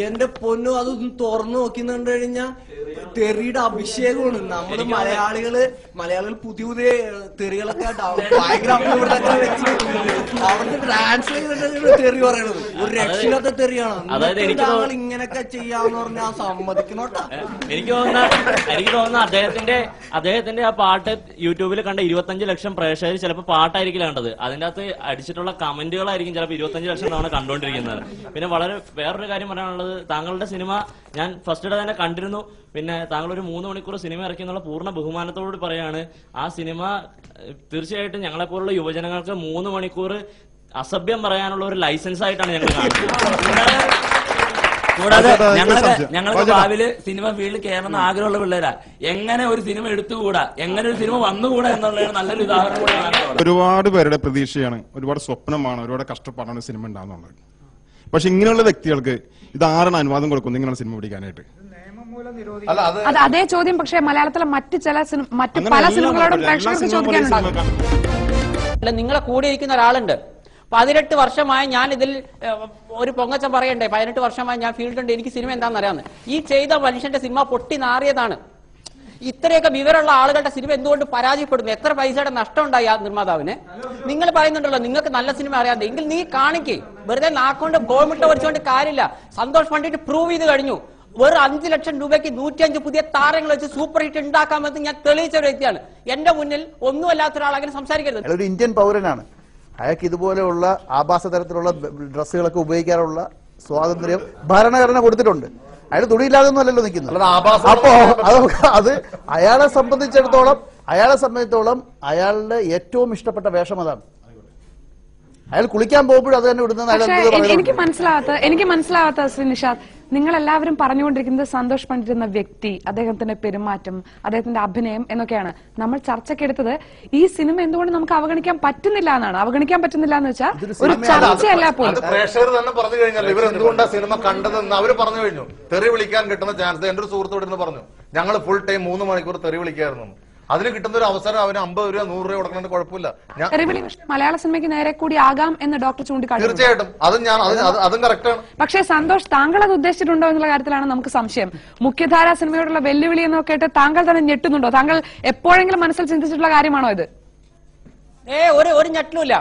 എന്റെ പൊന്നു അതൊന്ന് തുറന്നു നോക്കിന്നുണ്ട് കഴിഞ്ഞാൽ തെറിയുടെ അഭിഷേകമാണ്. നമ്മള് മലയാളികൾ പുതിയ പുതിയ തെറികളൊക്കെ ഭയങ്കര അവിടുത്തെ ട്രാൻസ്ലേറ്റ് തെറി പറയണത് ഒരു രക്ഷയില്ലാത്ത തെറിയാണ്. താങ്കൾ ഇങ്ങനെയൊക്കെ ചെയ്യാന്ന് പറഞ്ഞാൽ സമ്മതിക്കണോട്ടാ. എനിക്ക് തോന്നുന്ന അദ്ദേഹത്തിന്റെ ആ പാട്ട് യൂട്യൂബിൽ കണ്ട 25 ലക്ഷം പ്രേക്ഷകർ ചിലപ്പോൾ പാട്ടായിരിക്കില്ല കണ്ടത്, അതിന്റെ അകത്ത് അടിച്ചിട്ടുള്ള കമന്റുകളായിരിക്കും ചിലപ്പോൾ 25 ലക്ഷം തവണ കണ്ടുകൊണ്ടിരിക്കുന്നത്. പിന്നെ വേറൊരു കാര്യം പറയാനുള്ളത്, താങ്കളുടെ സിനിമ ഞാൻ ഫസ്റ്റ് ഡേ തന്നെ കണ്ടിരുന്നു. പിന്നെ താങ്കൾ ഒരു 3 മണിക്കൂർ സിനിമ ഇറക്കി എന്നുള്ള പൂർണ്ണ ബഹുമാനത്തോട് പറയാണ്. ആ സിനിമ തീർച്ചയായിട്ടും ഞങ്ങളെപ്പോലുള്ള യുവജനങ്ങൾക്ക് 3 മണിക്കൂർ അസഭ്യം പറയാനുള്ള ഒരു ലൈസൻസ് ആയിട്ടാണ് ഞങ്ങൾ കാണുന്നത്. കൂടാതെ ഞങ്ങൾക്ക് ഭാവിയില് സിനിമ ഫീൽഡിൽ കയറണമെന്ന് ആഗ്രഹമുള്ള പിള്ളേരാ. എങ്ങനെ ഒരു സിനിമ എടുത്തുകൂടാ, എങ്ങനെ ഒരു സിനിമ വന്നുകൂടാ എന്നുള്ളതാണ് നല്ലൊരു ഉദാഹരണം കൂടെയാണ്. ഒരുപാട് പേരുടെ പ്രതീക്ഷയാണ്, ഒരുപാട് സ്വപ്നമാണ്, ഒരുപാട് കഷ്ടപ്പാടാണ് സിനിമ ഉണ്ടാകുന്നുള്ളത്. പക്ഷെ ഇങ്ങനെയുള്ള വ്യക്തികൾക്ക് ഇത് ആരാണ് അനുവാദം കൊടുക്കുന്നത് ഇങ്ങനെയുള്ള സിനിമ പിടിക്കാനായിട്ട്? അത് അതേ ചോദ്യം പക്ഷേ മലയാളത്തിലെ മറ്റു പല സിനിമകളോടും പ്രേക്ഷകർക്ക് ചോദിക്കാനുണ്ടാകും. നിങ്ങളെ കൂടെ ഇരിക്കുന്ന ഒരാളുണ്ട്, 18 വർഷമായി ഞാൻ ഇതിൽ ഒരു പൊങ്ങച്ചം പറയണ്ടേ, 18 വർഷമായി ഞാൻ ഫീൽഡുണ്ട്, എനിക്ക് സിനിമ എന്താണെന്ന് അറിയാവുന്നത്. ഈ ചെയ്ത മനുഷ്യന്റെ സിനിമ പൊട്ടി നാറിയതാണ്. ഇത്രയൊക്കെ വിവരമുള്ള ആളുകളുടെ സിനിമ എന്തുകൊണ്ട് പരാജയപ്പെടുന്നു? എത്ര പൈസയുടെ നഷ്ടം ഉണ്ടായി ആ നിർമ്മാതാവിന്? നിങ്ങൾ പറയുന്നുണ്ടല്ലോ നിങ്ങൾക്ക് നല്ല സിനിമ അറിയാതെ, എങ്കിൽ നീ കാണിക്കേ. വെറുതെ നാക്കൊണ്ട് ഗോൾമുട്ട വരച്ചുകൊണ്ട് കാര്യമില്ല. സന്തോഷ് പണ്ഡിറ്റ് പ്രൂവ് ചെയ്ത് കഴിഞ്ഞു. വെറും 5 ലക്ഷം രൂപയ്ക്ക് 105 പുതിയ താരങ്ങൾ വെച്ച് സൂപ്പർ ഹിറ്റ് ഉണ്ടാക്കാമെന്ന് ഞാൻ തെളിയിച്ച ഒരു വ്യക്തിയാണ്. എന്റെ മുന്നിൽ ഒന്നുമല്ലാത്ത ഒരാൾ അങ്ങനെ സംസാരിക്കരുത്. ഒരു ഇന്ത്യൻ പൗരനാണ്, അയാൾക്ക് ഇതുപോലെയുള്ള ആഭാസ തരത്തിലുള്ള ഡ്രസ്സുകളൊക്കെ ഉപയോഗിക്കാനുള്ള സ്വാതന്ത്ര്യം ഭരണഘടന കൊടുത്തിട്ടുണ്ട്. അയാൾ തുണിയില്ലാതൊന്നും അല്ലല്ലോ നിൽക്കുന്നത്. അപ്പോ അത് അയാളെ സംബന്ധിച്ചിടത്തോളം അയാളുടെ ഏറ്റവും ഇഷ്ടപ്പെട്ട വേഷം അതാണ്. അയാൾ കുളിക്കാൻ പോകുമ്പോഴും അത് തന്നെ ഇടുന്നത്. എനിക്ക് മനസ്സിലാവാത്ത ശ്രീ നിഷാദ്, നിങ്ങൾ എല്ലാവരും പറഞ്ഞുകൊണ്ടിരിക്കുന്നത് സന്തോഷ് പണ്ഡിറ്റ് എന്ന വ്യക്തി, അദ്ദേഹത്തിന്റെ പെരുമാറ്റം, അദ്ദേഹത്തിന്റെ അഭിനയം എന്നൊക്കെയാണ്. നമ്മൾ ചർച്ചക്കെടുത്തത് ഈ സിനിമ എന്തുകൊണ്ട് നമുക്ക് അവഗണിക്കാൻ പറ്റുന്നില്ല എന്നാണ്. അവഗണിക്കാൻ പറ്റുന്നില്ല എന്ന് വെച്ചാൽ ഒരു ചർച്ചയല്ല പോലും. പ്രേക്ഷകർ തന്നെ പറഞ്ഞു കഴിഞ്ഞാൽ ഇവർ എന്തുകൊണ്ടാണ് സിനിമ കണ്ടതെന്ന് അവർ പറഞ്ഞു കഴിഞ്ഞു. തെറി വിളിക്കാൻ കിട്ടുന്ന ചാൻസ് എന്റെ ഒരു സുഹൃത്തോട് ഇന്ന് പറഞ്ഞു, ഞങ്ങൾ ഫുൾ ടൈം 3 മണിക്കൂർ തെറി വിളിക്കായിരുന്നു. അതിന് കിട്ടുന്ന ഒരു അവസരം അവന് 50 രൂപ 100 രൂപ കൊടുക്കുന്നത് കുഴപ്പമില്ല. മലയാള സിനിമയ്ക്ക് നേരെ കൂടി ആകാം എന്ന് ഡോക്ടർ ചൂണ്ടിക്കാട്ടി. തീർച്ചയായിട്ടും അതും കറക്റ്റാണ്. പക്ഷേ സന്തോഷ്, താങ്കൾ അത് ഉദ്ദേശിച്ചിട്ടുണ്ടോ എന്നുള്ള കാര്യത്തിലാണ് നമുക്ക് സംശയം. മുഖ്യധാരാ സിനിമയോടുള്ള വെല്ലുവിളി എന്നൊക്കെ കേട്ട് താങ്കൾ തന്നെ ഞെട്ടുന്നുണ്ടോ? താങ്കൾ എപ്പോഴെങ്കിലും മനസ്സിൽ ചിന്തിച്ചിട്ടുള്ള കാര്യമാണോ ഇത്? ഒരു ഞെട്ടലുമില്ല.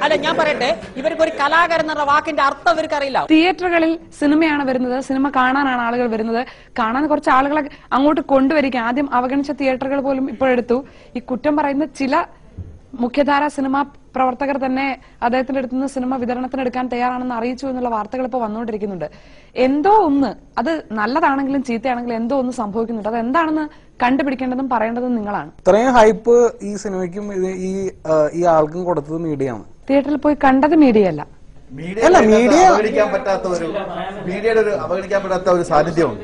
അല്ല, ഞാൻ പറയട്ടെ, ഇവർക്ക് ഒരു കലാകാരൻ എന്ന വാക്കിന്റെ അർത്ഥം ഇവർക്ക് അറിയില്ല. തിയേറ്ററുകളിൽ സിനിമയാണ് വരുന്നത്, സിനിമ കാണാനാണ് ആളുകൾ വരുന്നത്. കാണാൻ കുറച്ച് ആളുകളെ അങ്ങോട്ട് കൊണ്ടുവരിക. ആദ്യം അവഗണിച്ച തിയേറ്ററുകൾ പോലും ഇപ്പോഴെടുത്തു. ഈ കുറ്റം പറയുന്ന ചില മുഖ്യധാര സിനിമാ പ്രവർത്തകർ തന്നെ അദ്ദേഹത്തിന്റെ അടുത്ത് നിന്ന് സിനിമ വിതരണത്തിന് എടുക്കാൻ തയ്യാറാണെന്ന് അറിയിച്ചു എന്നുള്ള വാർത്തകൾ ഇപ്പോൾ വന്നുകൊണ്ടിരിക്കുന്നുണ്ട്. എന്തോ ഒന്ന്, അത് നല്ലതാണെങ്കിലും ചീത്തയാണെങ്കിലും എന്തോ ഒന്ന് സംഭവിക്കുന്നുണ്ട്. അത് എന്താണെന്ന് കണ്ടുപിടിക്കേണ്ടതും പറയേണ്ടതും നിങ്ങളാണ്. ഇത്രയും ഹൈപ്പ് ഈ സിനിമയ്ക്കും ഈ ആൾക്കും കൊടുത്തത് മീഡിയയാണ്. തിയേറ്ററിൽ പോയി കണ്ടത് മീഡിയ അല്ല. അവഗണിക്കാൻ പറ്റാത്ത ഒരു സാന്നിധ്യമുണ്ട്.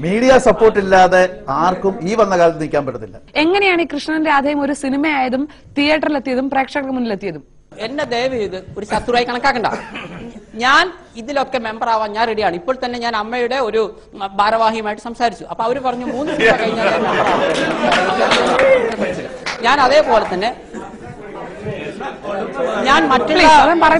മീഡിയ സപ്പോർട്ട് ഇല്ലാതെ ആർക്കും ഈ വന്ന കാലത്ത് നിൽക്കാൻ പറ്റത്തില്ല. എങ്ങനെയാണ് ഈ കൃഷ്ണൻ രാധയും ഒരു സിനിമയായതും തിയേറ്ററിലെത്തിയതും പ്രേക്ഷകർക്ക് മുന്നിലെത്തിയതും? എന്നെ ദയവ് ചെയ്ത് ഒരു ശത്രുവായി കണക്കാക്കണ്ട. ഞാൻ ഇതിലൊക്കെ മെമ്പർ ആവാൻ ഞാൻ റെഡിയാണ്. ഇപ്പോൾ തന്നെ ഞാൻ അമ്മയുടെ ഒരു ഭാരവാഹിയുമായിട്ട് സംസാരിച്ചു. അപ്പൊ അവര് പറഞ്ഞു 3 ദിവസം കഴിഞ്ഞാൽ ഞാൻ അതേപോലെ തന്നെ ഞാൻ മറ്റുള്ള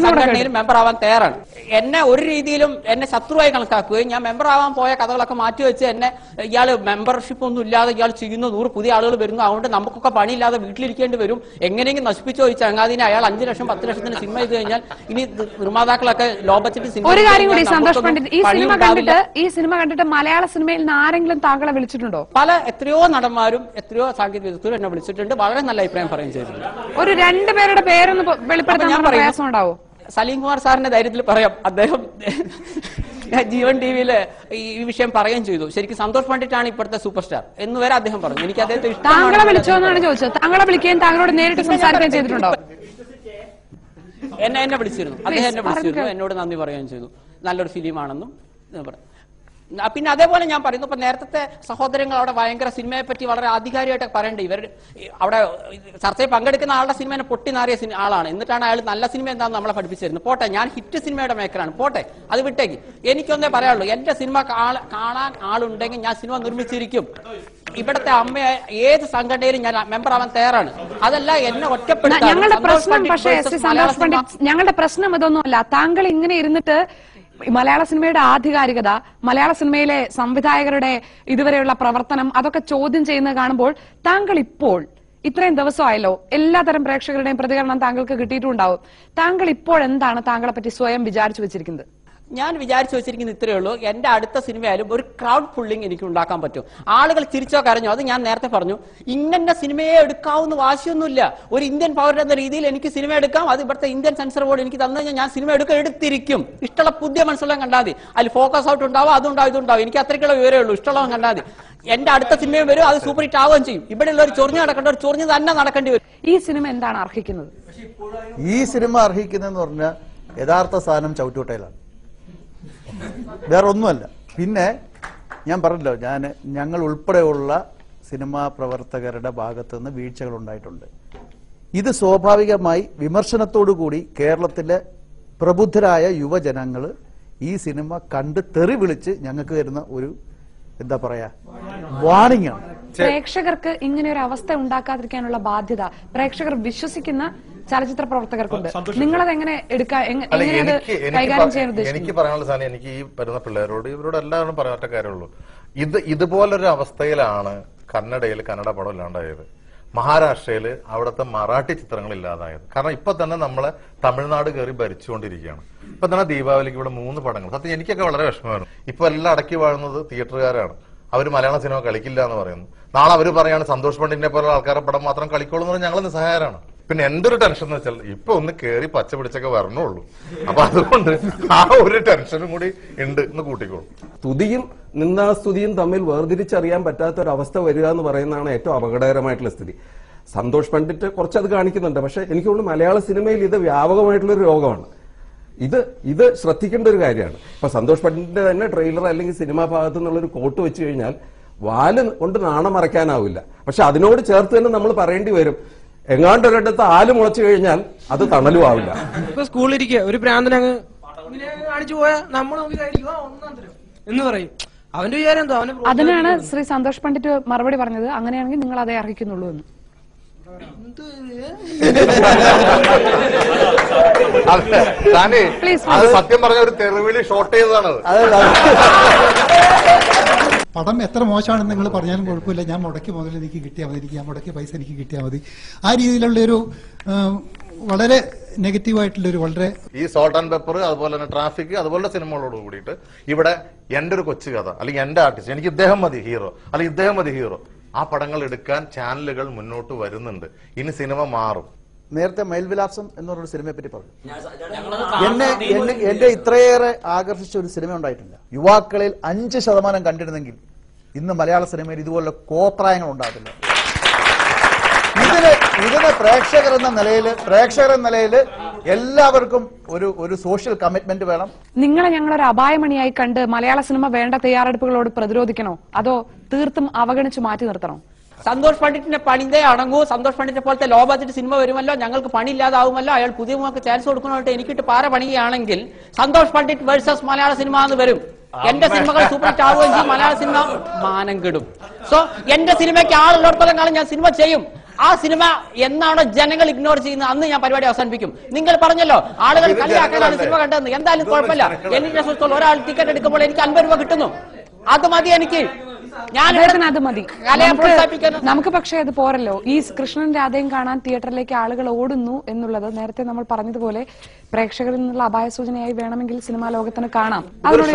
സംഘടനയിൽ മെമ്പർ ആവാൻ തയ്യാറാണ്. എന്നെ ഒരു രീതിയിലും എന്നെ ശത്രുവായി കണക്കാക്കുകയും ഞാൻ മെമ്പർ ആവാൻ പോയ കഥകളൊക്കെ മാറ്റിവെച്ച് എന്നെ ഇയാള് മെമ്പർഷിപ്പ് ഒന്നും ഇല്ലാതെ ഇയാൾ ചെയ്യുന്നു, 100 പുതിയ ആളുകൾ വരുന്നു, അതുകൊണ്ട് നമുക്കൊക്കെ പണിയില്ലാതെ വീട്ടിലിരിക്കേണ്ടി വരും, എങ്ങനെയെങ്കിലും നശിപ്പിച്ചോ ഈ ചങ്ങാതിനെ. അയാൾ 5 ലക്ഷം 10 ലക്ഷത്തിന് സിനിമ ചെയ്ത് കഴിഞ്ഞാൽ ഇനി നിർമ്മാതാക്കളൊക്കെ ലോ ബഡ്ജറ്റ് സിനിമ. ഒരു കാര്യം കൂടി സന്തോഷ് പണ്ഡിറ്റ്, ഈ സിനിമ കണ്ടിട്ട് മലയാള സിനിമയിൽ നിന്ന് ആരെങ്കിലും താങ്കളെ വിളിച്ചിട്ടുണ്ടോ? എത്രയോ നടന്മാരും എത്രയോ സാങ്കേതിക വിദഗ്ധരും എന്നെ വിളിച്ചിട്ടുണ്ട്. വളരെ നല്ല അഭിപ്രായം പറയുകയും ചെയ്തിട്ടുണ്ട്. ഒരു 2 പേരുടെ പേരൊന്ന് വെളിപ്പെടുത്താൻ പ്രയാസം ഉണ്ടാവോ? സലീം കുമാർ സാറിന്റെ ധൈര്യത്തിൽ പറയാം. അദ്ദേഹം ജീവൻ ടിവിയില് ഈ വിഷയം പറയുകയും ചെയ്തു. ശരിക്കും സന്തോഷ് പണ്ഡിറ്റാണ് ഇപ്പോഴത്തെ സൂപ്പർ സ്റ്റാർ എന്ന് വരെ അദ്ദേഹം പറഞ്ഞു. എനിക്ക് അദ്ദേഹത്തെ ഇഷ്ടം. താങ്കളെ വിളിച്ചോ എന്നാണ് ചോദിച്ചത്. താങ്കളെ വിളിക്കുകയും താങ്കളോട് നേരിട്ട് സംസാരിക്കുകയും ചെയ്തിട്ടുണ്ടോ? എന്നെ വിളിച്ചിരുന്നു. അദ്ദേഹം എന്നെ വിളിച്ചിരുന്നു, എന്നോട് നന്ദി പറയുകയും ചെയ്തു. നല്ലൊരു ഫിലിമാണെന്നും പറഞ്ഞു. പിന്നെ അതേപോലെ ഞാൻ പറയുന്നു, ഇപ്പൊ നേരത്തെ സഹോദരങ്ങൾ അവിടെ ഭയങ്കര സിനിമയെ പറ്റി വളരെ ആധികാരികമായിട്ട് പറയണ്ടേ. ഇവർ അവിടെ ചർച്ചയിൽ പങ്കെടുക്കുന്ന ആളുടെ സിനിമയെ പൊട്ടിനാറിയ ആളാണ്. എന്നിട്ടാണ് അയാൾ നല്ല സിനിമ എന്താണെന്ന് നമ്മളെ പഠിപ്പിച്ചിരുന്നത്. പോട്ടെ, ഞാൻ ഹിറ്റ് സിനിമയുടെ മേക്കറാണ്, പോട്ടെ, അത് വിട്ടേക്ക്. എനിക്കൊന്നേ പറയാനുള്ളൂ, എന്റെ സിനിമ കാണാൻ ആളുണ്ടെങ്കിൽ ഞാൻ സിനിമ നിർമ്മിച്ചിരിക്കും. ഇവിടുത്തെ അമ്മയെ ഏത് സംഘടനയിലും ഞാൻ മെമ്പർ ആവാൻ തയ്യാറാണ്. അതല്ല എന്നെ ഒറ്റപ്പെടുത്താൻ. ഞങ്ങളുടെ പ്രശ്നം ഇതൊന്നുമല്ല. താങ്കൾ ഇങ്ങനെ ഇരുന്നിട്ട് മലയാള സിനിമയുടെ ആധികാരികത, മലയാള സിനിമയിലെ സംവിധായകരുടെ ഇതുവരെയുള്ള പ്രവർത്തനം അതൊക്കെ ചോദ്യം ചെയ്യുന്നത് കാണുമ്പോൾ താങ്കൾ ഇപ്പോൾ ഇത്രയും ദിവസമായല്ലോ, എല്ലാതരം പ്രേക്ഷകരുടെയും പ്രതികരണം താങ്കൾക്ക് കിട്ടിയിട്ടുണ്ടാവും. താങ്കൾ ഇപ്പോൾ എന്താണ് താങ്കളെ പറ്റി സ്വയം വിചാരിച്ചു വെച്ചിരിക്കുന്നത്? ഞാൻ വിചാരിച്ചു വെച്ചിരിക്കുന്നത് ഇത്രയേ ഉള്ളൂ. എന്റെ അടുത്ത സിനിമയായാലും ഒരു ക്രൗഡ് പുള്ളിങ് എനിക്ക് ഉണ്ടാക്കാൻ പറ്റും. ആളുകൾ ചിരിച്ചോ കരഞ്ഞോ, അത് ഞാൻ നേരത്തെ പറഞ്ഞു. ഇന്ന സിനിമയെ എടുക്കാവുന്ന വാശിയൊന്നുമില്ല. ഒരു ഇന്ത്യൻ പൗരൻ എന്ന രീതിയിൽ എനിക്ക് സിനിമ എടുക്കാം. അത് ഇവിടുത്തെ ഇന്ത്യൻ സെൻസർ ബോർഡ് എനിക്ക് തന്നു കഴിഞ്ഞാൽ ഞാൻ സിനിമ എടുത്തിരിക്കും. ഇഷ്ടമുള്ള പുതിയ മനസ്സിലുള്ള കണ്ടാൽ മതി. അതിൽ ഫോക്കസ് ഔട്ട് ഉണ്ടാവും, അതുണ്ടാവും, ഇതുണ്ടാവും. എനിക്ക് അത്രയ്ക്കുള്ള വിവരമേ ഉള്ളൂ. ഇഷ്ടമുള്ള കണ്ടാൽ മതി. എന്റെ അടുത്ത സിനിമയും വരും, അത് സൂപ്പർ ഹിറ്റ് ആവുകയും ചെയ്യും. ഇവിടെയുള്ള ഒരു ചൊറിഞ്ഞ് നടക്കേണ്ട ഒരു ചൊറിഞ്ഞ് തന്നെ നടക്കേണ്ടി വരും. ഈ സിനിമ എന്താണ് അർഹിക്കുന്നത്? ഈ സിനിമ അർഹിക്കുന്നതെന്ന് പറഞ്ഞാൽ യഥാർത്ഥ സാധനം ചവിട്ടുകൊട്ടയിലാണ്, വേറെ ഒന്നുമല്ല. പിന്നെ ഞാൻ പറഞ്ഞല്ലോ, ഞങ്ങൾ ഉൾപ്പെടെയുള്ള സിനിമാ പ്രവർത്തകരുടെ ഭാഗത്തു നിന്ന് വീഴ്ചകൾ ഉണ്ടായിട്ടുണ്ട്. ഇത് സ്വാഭാവികമായി വിമർശനത്തോടു കൂടി കേരളത്തിലെ പ്രബുദ്ധരായ യുവജനങ്ങൾ ഈ സിനിമ കണ്ട് തെറി വിളിച്ച് ഞങ്ങൾക്ക് തരുന്ന ഒരു എന്താ പറയാ വാണിംഗ് ആണ്. പ്രേക്ഷകർക്ക് ഇങ്ങനെ ഒരു അവസ്ഥ ഉണ്ടാക്കാതിരിക്കാനുള്ള ബാധ്യത പ്രേക്ഷകർ വിശ്വസിക്കുന്ന ചലച്ചിത്ര പ്രവർത്തകർക്കുണ്ട്. നിങ്ങളത് എങ്ങനെ കൈകാര്യം ചെയ്യാൻ ഉദ്ദേശിക്കുന്നത്? എനിക്ക് പറയാനുള്ള സാധനം, എനിക്ക് ഈ വരുന്ന പിള്ളേരോട് ഇവരോട് എല്ലാവരും പറയാൻ ഒറ്റ കാര്യമുള്ളൂ. ഇതുപോലൊരു അവസ്ഥയിലാണ് കന്നഡ പടം ഇല്ലാണ്ടായത്, മഹാരാഷ്ട്രയിൽ അവിടുത്തെ മറാഠി ചിത്രങ്ങൾ ഇല്ലാതായത്. കാരണം ഇപ്പൊ തന്നെ നമ്മളെ തമിഴ്നാട് കയറി ഭരിച്ചുകൊണ്ടിരിക്കുകയാണ്. ഇപ്പൊ തന്നെ ദീപാവലിക്ക് ഇവിടെ 3 പടങ്ങൾ. സത്യം എനിക്കൊക്കെ വളരെ വിഷമമാണ്. ഇപ്പൊ എല്ലാം അടക്കി വാഴുന്നത് തിയേറ്ററുകാരാണ്. അവർ മലയാള സിനിമ കളിക്കില്ല എന്ന് പറയുന്നു. നാളെ അവർ പറയാണ് സന്തോഷ് പണ്ഡിറ്റിനെ പോലുള്ള ആൾക്കാരുടെ പടം മാത്രം കളിക്കോളൂ എന്ന് പറഞ്ഞാൽ ഞങ്ങൾ നിസ്സഹായരാണ്. പിന്നെ എന്തൊരു ടെൻഷൻ എന്ന് വെച്ചാൽ ഇപ്പൊ ഒന്ന് കേറി പച്ച പിടിച്ചൊക്കെ വരണുള്ളൂ. അപ്പൊ അതുകൊണ്ട് ആ ഒരു ടെൻഷനും കൂടി ഉണ്ട് എന്ന് കൂട്ടിക്കോളൂ. സ്തുതിയും നിന്ദാസ്തുതിയും തമ്മിൽ വേർതിരിച്ചറിയാൻ പറ്റാത്ത ഒരു അവസ്ഥ വരിക എന്ന് പറയുന്നതാണ് ഏറ്റവും അപകടകരമായിട്ടുള്ള സ്ഥിതി. സന്തോഷ് പണ്ഡിറ്റ് കുറച്ചത് കാണിക്കുന്നുണ്ട്, പക്ഷെ എനിക്ക് തോന്നുന്നു മലയാള സിനിമയിൽ ഇത് വ്യാപകമായിട്ടുള്ളൊരു രോഗമാണ്. ഇത് ശ്രദ്ധിക്കേണ്ട ഒരു കാര്യമാണ്. ഇപ്പൊ സന്തോഷ് പണ്ഡിറ്റിന്റെ തന്നെ ട്രെയിലർ അല്ലെങ്കിൽ സിനിമാ ഭാഗത്തു നിന്നുള്ളൊരു കോട്ട് വെച്ച് കഴിഞ്ഞാൽ വാല് കൊണ്ട് നാണം മറയ്ക്കാനാവില്ല. പക്ഷെ അതിനോട് ചേർത്ത് തന്നെ നമ്മൾ പറയേണ്ടി വരും, എങ്ങാണ്ടൊരിടത്ത് ആല് മുളച്ചു കഴിഞ്ഞാൽ അത് തണലും ആവില്ല. ഇപ്പൊ സ്കൂളിലിരിക്കുക ഒരു പ്രാന്തനങ്ങ് കാണിച്ചു പോയാൽ നമ്മൾ എന്ന് പറയും. അവന്റെ വിചാരം എന്തോ അവന്. അതിനാണ് ശ്രീ സന്തോഷ് പണ്ഡിറ്റ് മറുപടി പറഞ്ഞത്, അങ്ങനെയാണെങ്കിൽ നിങ്ങൾ അതേ അർഹിക്കുന്നുള്ളൂ എന്ന്. സത്യം പറഞ്ഞ ഒരു തെരുവിളി ഷോർട്ട് ചെയ്തതാണ്. പടം എത്ര മോശമാണെന്ന് നിങ്ങൾ പറഞ്ഞാലും കുഴപ്പമില്ല, ഞാൻ മുടക്കി മുതൽ എനിക്ക് കിട്ടിയാൽ മതി, ഞാൻ മുടക്കി പൈസ എനിക്ക് കിട്ടിയാൽ മതി. ആ രീതിയിലുള്ളൊരു വളരെ നെഗറ്റീവായിട്ടുള്ളൊരു വളരെ ഈ സോൾട്ട് ആൻഡ് പെപ്പർ അതുപോലെ തന്നെ ട്രാഫിക് അതുപോലുള്ള സിനിമകളോട് കൂടിയിട്ട് ഇവിടെ എന്റെ ഒരു കൊച്ചു കഥ അല്ലെങ്കിൽ എന്റെ ആർട്ടിസ്റ്റ്, എനിക്ക് ഇദ്ദേഹം മതി ഹീറോ അല്ലെങ്കിൽ ഇദ്ദേഹം മതി ഹീറോ, ആ പടങ്ങൾ എടുക്കാൻ ചാനലുകൾ മുന്നോട്ട് വരുന്നുണ്ട്. ഇനി സിനിമ മാറും. നേരത്തെ മയിൽവിലാസം എന്ന് പറഞ്ഞൊരു സിനിമയെ പറ്റി പറഞ്ഞു. എന്നെ ഇത്രയേറെ ആകർഷിച്ച ഒരു സിനിമ ഉണ്ടായിട്ടില്ല. യുവാക്കളിൽ 5% കണ്ടിരുന്നെങ്കിൽ ഇന്ന് മലയാള സിനിമയിൽ ഇതുപോലുള്ള കോപ്രായങ്ങൾ ഉണ്ടാകില്ല. ഇതിന് പ്രേക്ഷകർ എന്ന നിലയിൽ എല്ലാവർക്കും ഒരു സോഷ്യൽ കമ്മിറ്റ്മെന്റ് വേണം. നിങ്ങളെ ഞങ്ങളൊരു അപായമണിയായി കണ്ട് മലയാള സിനിമ വേണ്ട തയ്യാറെടുപ്പുകളോട് പ്രതിരോധിക്കണോ, അതോ തീർത്തും അവഗണിച്ച് മാറ്റി നിർത്തണോ? സന്തോഷ് പണ്ഡിറ്റിന്റെ പണിതേ അടങ്ങൂ. സന്തോഷ് പണ്ഡിറ്റിനെ പോലത്തെ ലോ ബഡ്ജറ്റ് സിനിമ വരുമല്ലോ, ഞങ്ങൾക്ക് പണിയില്ലാതാവുമല്ലോ, അയാൾ പുതിയ മുഖക്ക് ചാൻസ് കൊടുക്കണമായിട്ട് എനിക്കിട്ട് പാര പണിയുകയാണെങ്കിൽ സന്തോഷ് പണ്ഡിറ്റ് വേഴ്സസ് മലയാള സിനിമ എന്ന് വരും. എന്റെ സിനിമകൾ സൂപ്പർ ഹിറ്റ് ആവുകയും ചെയ്യും, മലയാള സിനിമ മാനം കെടും. സോ എന്റെ സിനിമയ്ക്ക് ആളുള്ളിടത്തോളം കാലം ഞാൻ സിനിമ ചെയ്യും. ആ സിനിമ എന്നാണോ ജനങ്ങൾ ഇഗ്നോർ ചെയ്യുന്നത് അന്ന് ഞാൻ പരിപാടി അവസാനിപ്പിക്കും. നിങ്ങൾ പറഞ്ഞല്ലോ ആളുകൾ കളിയാക്കാനാണ് സിനിമ കണ്ടതെന്ന്. എന്തായാലും കുഴപ്പമില്ല, എനിക്ക് സംബന്ധിച്ചോളം ഒരാൾ ടിക്കറ്റ് എടുക്കുമ്പോൾ എനിക്ക് 50 രൂപ കിട്ടുന്നു, അത് മതി എനിക്ക്. അത് മതി നമുക്ക്. പക്ഷേ അത് പോരല്ലോ. ഈ കൃഷ്ണൻ രാധയും കാണാൻ തിയേറ്ററിലേക്ക് ആളുകൾ ഓടുന്നു എന്നുള്ളത് നേരത്തെ നമ്മൾ പറഞ്ഞതുപോലെ പ്രേക്ഷകരിൽ നിന്നുള്ള അപായ സൂചനയായി വേണമെങ്കിൽ സിനിമാ ലോകത്തിന് കാണാം. അതിനോട്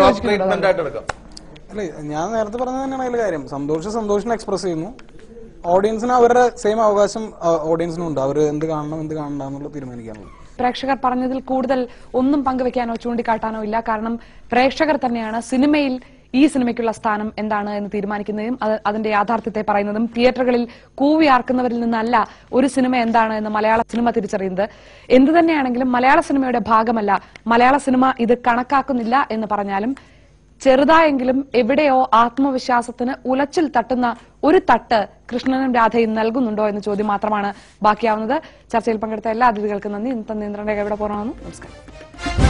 അല്ലെ, ഞാൻ നേരത്തെ പറഞ്ഞത് തന്നെയാണ് അതിൽ കാര്യം. സന്തോഷിനെ എക്സ്പ്രസ് ചെയ്യുന്നു, ഓഡിയൻസിന് അവരുടെ സെയിം അവകാശം ഓഡിയൻസിനും ഉണ്ട്. അവർ എന്ത് കാണണം എന്ത് കാണണ്ട എന്നുള്ളത് തീരുമാനിക്കാനുള്ളത്. പ്രേക്ഷകർ പറഞ്ഞതിൽ കൂടുതൽ ഒന്നും പങ്കുവെക്കാനോ ചൂണ്ടിക്കാട്ടാനോ ഇല്ല. കാരണം പ്രേക്ഷകർ തന്നെയാണ് സിനിമയിൽ ഈ സിനിമയ്ക്കുള്ള സ്ഥാനം എന്താണ് എന്ന് തീരുമാനിക്കുന്നതും അതിന്റെ യാഥാർത്ഥ്യത്തെ പറയുന്നതും. തിയേറ്ററുകളിൽ കൂവിയാർക്കുന്നവരിൽ നിന്നല്ല ഒരു സിനിമ എന്താണ് എന്ന് മലയാള സിനിമ തിരിച്ചറിയുന്നത്. എന്തു തന്നെയാണെങ്കിലും മലയാള സിനിമയുടെ ഭാഗമല്ല, മലയാള സിനിമ ഇത് കണക്കാക്കുന്നില്ല എന്ന് പറഞ്ഞാലും ചെറുതായെങ്കിലും എവിടെയോ ആത്മവിശ്വാസത്തിന് ഉലച്ചിൽ തട്ടുന്ന ഒരു തട്ട് കൃഷ്ണനും രാധയും നൽകുന്നുണ്ടോ എന്ന ചോദ്യം മാത്രമാണ് ബാക്കിയാവുന്നത്. ചർച്ചയിൽ പങ്കെടുത്ത എല്ലാ അതിഥികൾക്കും നന്ദി. ഇന്നത്തെ നിയന്ത്രണ രേഖ ഇവിടെ പോകണമെന്ന്. നമസ്കാരം.